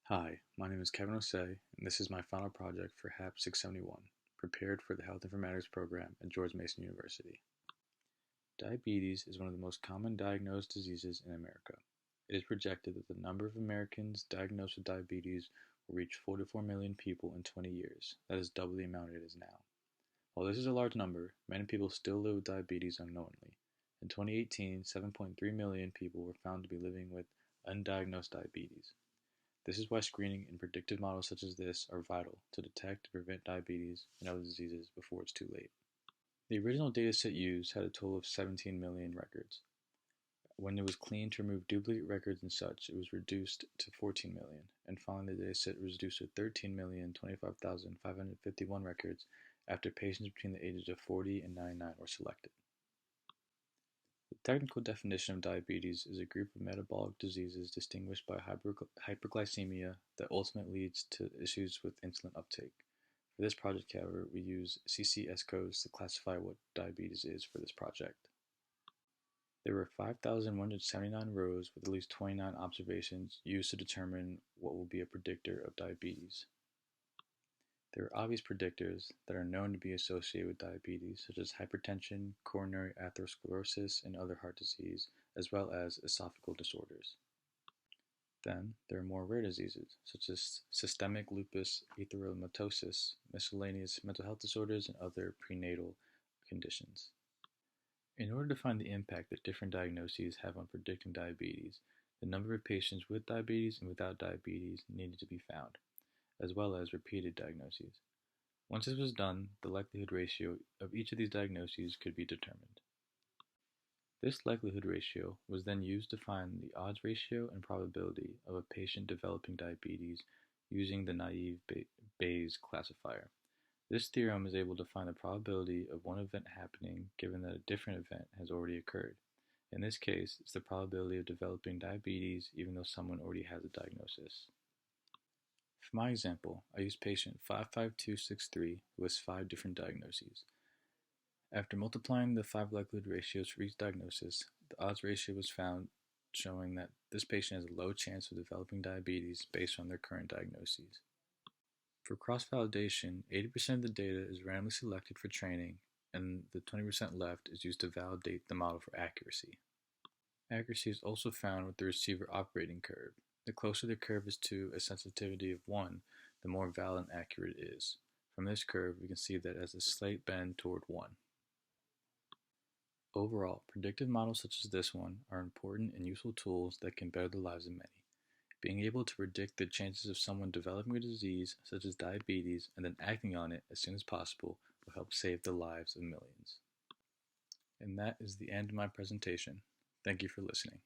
Hi, my name is Kevin Osei, and this is my final project for HAP671, prepared for the Health Informatics program at George Mason University. Diabetes is one of the most common diagnosed diseases in America. It is projected that the number of Americans diagnosed with diabetes will reach 44 million people in 20 years. That is double the amount it is now. While this is a large number, many people still live with diabetes unknowingly. In 2018, 7.3 million people were found to be living with undiagnosed diabetes. This is why screening and predictive models such as this are vital to detect and prevent diabetes and other diseases before it's too late. The original dataset used had a total of 17 million records. When it was cleaned to remove duplicate records and such, it was reduced to 14 million, and finally the dataset was reduced to 13,025,551 records after patients between the ages of 40 and 99 were selected. The technical definition of diabetes is a group of metabolic diseases distinguished by hyperglycemia that ultimately leads to issues with insulin uptake. For this project, however, we use CCS codes to classify what diabetes is for this project. There were 5,179 rows with at least 29 observations used to determine what will be a predictor of diabetes. There are obvious predictors that are known to be associated with diabetes, such as hypertension, coronary atherosclerosis, and other heart disease, as well as esophageal disorders. Then, there are more rare diseases, such as systemic lupus erythematosus, miscellaneous mental health disorders, and other prenatal conditions. In order to find the impact that different diagnoses have on predicting diabetes, the number of patients with diabetes and without diabetes needed to be found, as well as repeated diagnoses. Once this was done, the likelihood ratio of each of these diagnoses could be determined. This likelihood ratio was then used to find the odds ratio and probability of a patient developing diabetes using the naive Bayes classifier. This theorem is able to find the probability of one event happening given that a different event has already occurred. In this case, it's the probability of developing diabetes even though someone already has a diagnosis. For my example, I used patient 55263 who has 5 different diagnoses. After multiplying the 5 likelihood ratios for each diagnosis, the odds ratio was found showing that this patient has a low chance of developing diabetes based on their current diagnoses. For cross-validation, 80% of the data is randomly selected for training, and the 20% left is used to validate the model for accuracy. Accuracy is also found with the receiver operating curve. The closer the curve is to a sensitivity of 1, the more valid and accurate it is. From this curve, we can see that it has a slight bend toward 1. Overall, predictive models such as this one are important and useful tools that can better the lives of many. Being able to predict the chances of someone developing a disease such as diabetes and then acting on it as soon as possible will help save the lives of millions. And that is the end of my presentation. Thank you for listening.